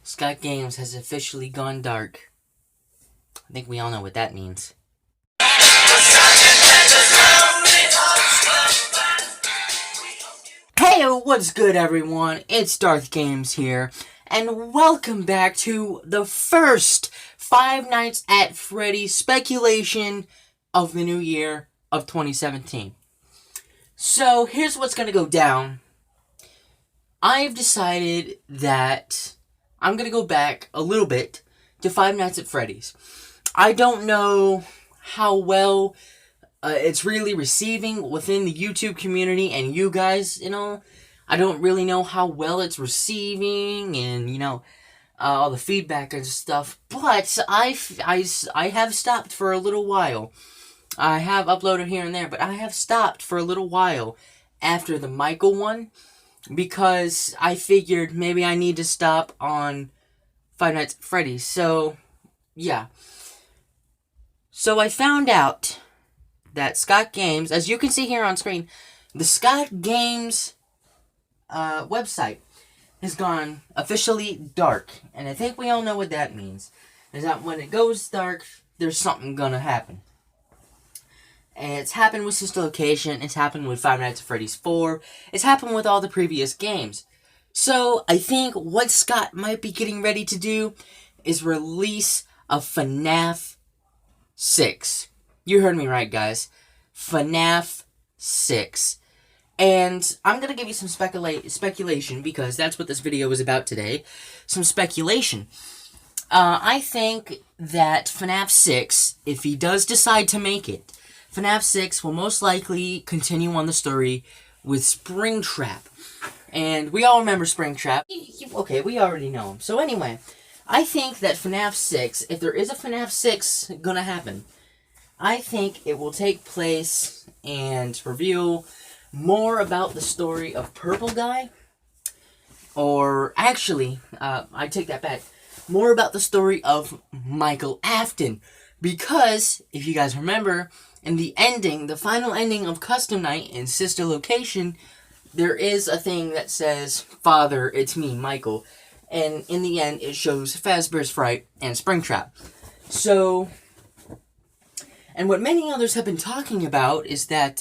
ScottGames has officially gone dark. I think we all know what that means. Hey, what's good everyone? It's ScottGames here, and welcome back to the first Five Nights at Freddy's speculation of the new year of 2017. So, here's what's gonna go down. I've decided that I'm gonna go back a little bit to Five Nights at Freddy's. I don't know how well it's really receiving within the YouTube community and you guys, I don't really know how well it's receiving and, all the feedback and stuff. But I have stopped for a little while. I have uploaded here and there, but I have stopped for a little while after the Michael one because I figured maybe I need to stop on Five Nights at Freddy's. So, yeah. So I found out that ScottGames, as you can see here on screen, the ScottGames website has gone officially dark. And I think we all know what that means. Is that when it goes dark, there's something gonna happen. And it's happened with Sister Location, it's happened with Five Nights at Freddy's 4, it's happened with all the previous games. So, I think what Scott might be getting ready to do is release a FNAF 6. You heard me right, guys. FNAF 6. And I'm going to give you some speculation, because that's what this video is about today. Some speculation. I think that FNAF 6, if he does decide to make it, FNAF 6 will most likely continue on the story with Springtrap. And we all remember Springtrap. Okay, we already know him. So anyway, I think that FNAF 6, if there is a FNAF 6 gonna happen, I think it will take place and reveal more about the story of Purple Guy. Or, actually, I take that back. More about the story of Michael Afton. Because, if you guys remember, in the ending, the final ending of Custom Night in Sister Location, there is a thing that says, "Father, it's me, Michael." And in the end, it shows Fazbear's Fright and Springtrap. So, and what many others have been talking about is that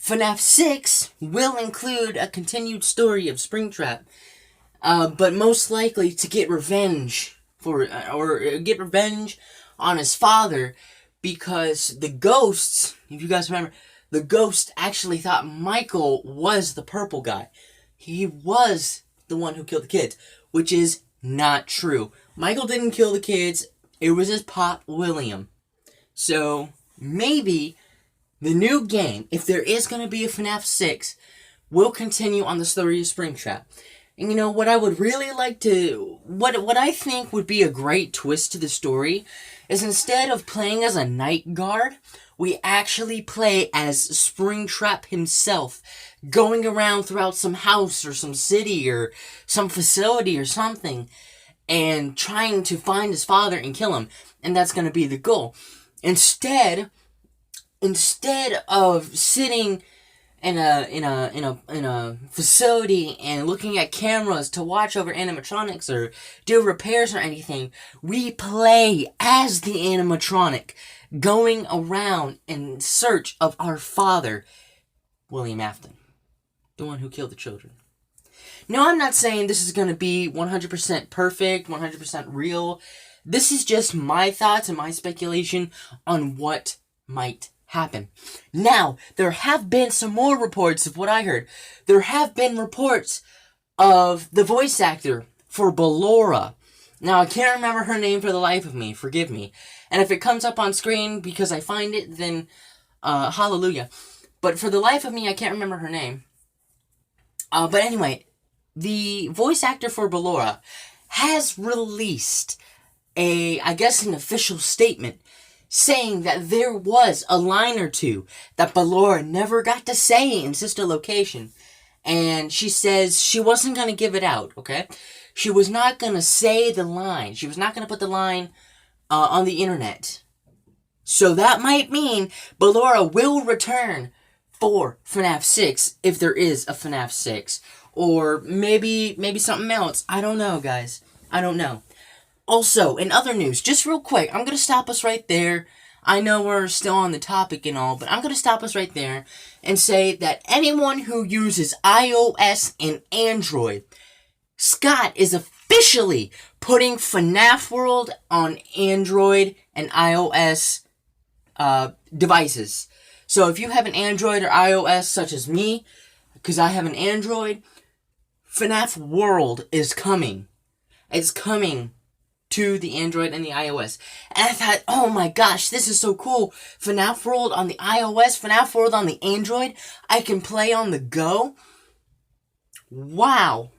FNAF 6 will include a continued story of Springtrap, but most likely to get revenge get revenge on his father, because the ghosts, if you guys remember, the ghost actually thought Michael was the Purple Guy. He was the one who killed the kids, which is not true. Michael didn't kill the kids, it was his pop, William. So, maybe the new game, if there is going to be a FNAF 6, will continue on the story of Springtrap. And what I would really like to, what I think would be a great twist to the story, is instead of playing as a night guard, we actually play as Springtrap himself, going around throughout some house or some city or some facility or something, and trying to find his father and kill him. And that's going to be the goal. Instead of sitting in a facility and looking at cameras to watch over animatronics or do repairs or anything, we play as the animatronic, going around in search of our father, William Afton, the one who killed the children. Now, I'm not saying this is going to be 100% perfect, 100% real. This is just my thoughts and my speculation on what might happen. Now, there have been some more reports of what I heard. There have been reports of the voice actor for Ballora. Now, I can't remember her name for the life of me. Forgive me. And if it comes up on screen because I find it, then hallelujah. But for the life of me, I can't remember her name. But anyway, the voice actor for Ballora has released an official statement saying that there was a line or two that Ballora never got to say in Sister Location. And she says she wasn't going to give it out, okay? She was not going to say the line. She was not going to put the line on the internet. So that might mean Ballora will return for FNAF 6, if there is a FNAF 6. or maybe something else. I don't know, guys. I don't know. Also, in other news, just real quick, I'm going to stop us right there. I know we're still on the topic and all, but I'm going to stop us right there and say that anyone who uses iOS and Android, Scott is officially putting FNAF World on Android and iOS devices. So if you have an Android or iOS, such as me, because I have an Android, FNAF World is coming. It's coming to the Android and the iOS. And I thought, oh my gosh, this is so cool. FNAF World on the iOS, FNAF World on the Android. I can play on the go. Wow.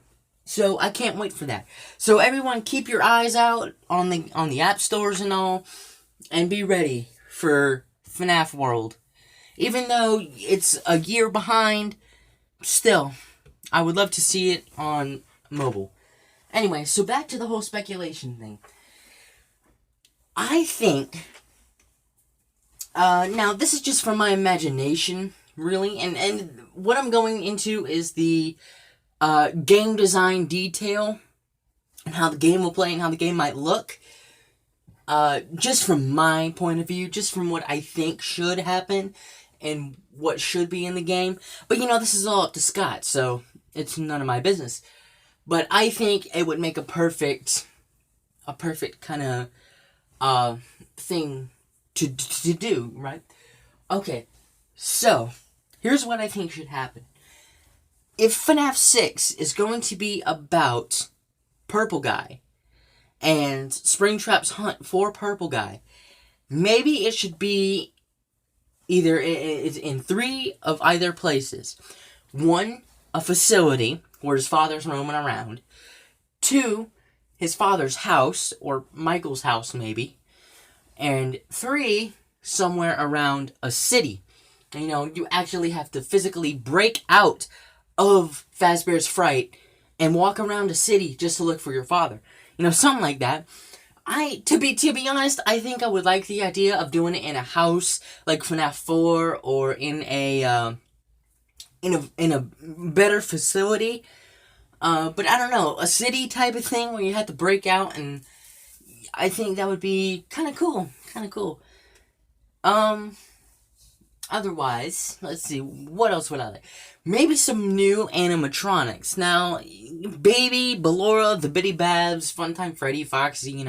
So I can't wait for that. So everyone, keep your eyes out on the app stores and all, and be ready for FNAF World. Even though it's a year behind, still, I would love to see it on mobile. Anyway, so back to the whole speculation thing. I think, now this is just from my imagination, really, and what I'm going into is the game design detail, and how the game will play and how the game might look. Just from my point of view, just from what I think should happen, and what should be in the game. But this is all up to Scott, so it's none of my business. But I think it would make a perfect kind of thing to do, right? Okay, so here's what I think should happen. If FNAF 6 is going to be about Purple Guy and Springtrap's hunt for Purple Guy, maybe it should be either it's in 3 of either places. 1, a facility where his father's roaming around. 2, his father's house, or Michael's house maybe. And 3, somewhere around a city. You actually have to physically break out of Fazbear's Fright and walk around a city just to look for your father. Something like that. To be honest, I think I would like the idea of doing it in a house like FNAF 4, or in a better facility. But I don't know, a city type of thing where you have to break out, and I think that would be kind of cool. Otherwise, let's see, what else would I like? Maybe some new animatronics. Now, Baby, Ballora, the Bitty Babs, Funtime Freddy, Foxy,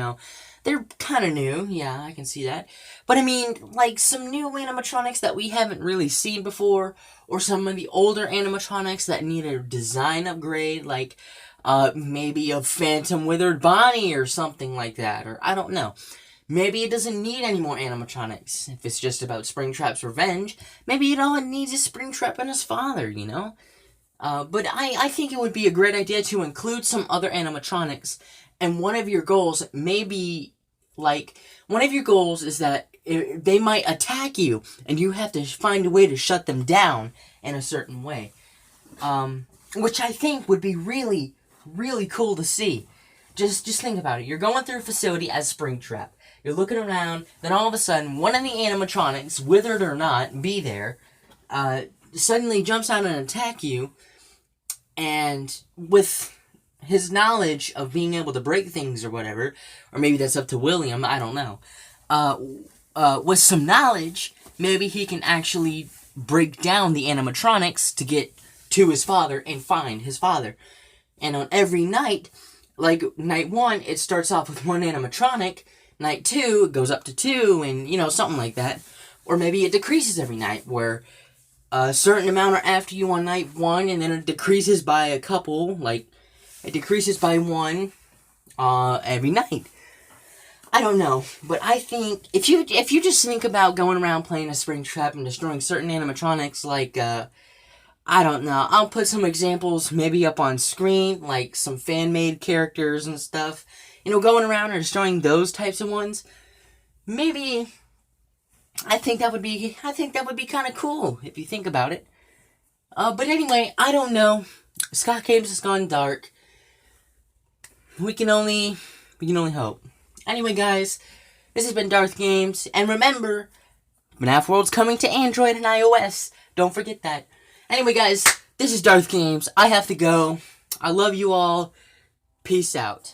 they're kind of new. Yeah, I can see that. But I mean, like, some new animatronics that we haven't really seen before, or some of the older animatronics that need a design upgrade, like, maybe a Phantom Withered Bonnie or something like that, or I don't know. Maybe it doesn't need any more animatronics. If it's just about Springtrap's revenge, maybe all it needs is Springtrap and his father, But I think it would be a great idea to include some other animatronics, and one of your goals is that they might attack you, and you have to find a way to shut them down in a certain way. Which I think would be really, really cool to see. Just think about it. You're going through a facility as Springtrap. You're looking around, then all of a sudden, one of the animatronics, withered or not, be there, suddenly jumps out and attack you, and with his knowledge of being able to break things or whatever, or maybe that's up to William, I don't know, with some knowledge, maybe he can actually break down the animatronics to get to his father and find his father. And on every night, like night 1, it starts off with 1 animatronic, night 2, it goes up to 2, and, something like that. Or maybe it decreases every night, where a certain amount are after you on night 1, and then it decreases by a couple, like, it decreases by 1 every night. I don't know, but I think, if you just think about going around playing a Springtrap and destroying certain animatronics, like, I don't know, I'll put some examples maybe up on screen, like some fan-made characters and stuff, going around and destroying those types of ones. Maybe, I think that would be kind of cool, if you think about it. But anyway, I don't know. ScottGames has gone dark. We can only hope. Anyway, guys, this has been ScottGames, and remember, FNAF World's coming to Android and iOS. Don't forget that. Anyway, guys, This is Darth Games. I have to go. I love you all. Peace out.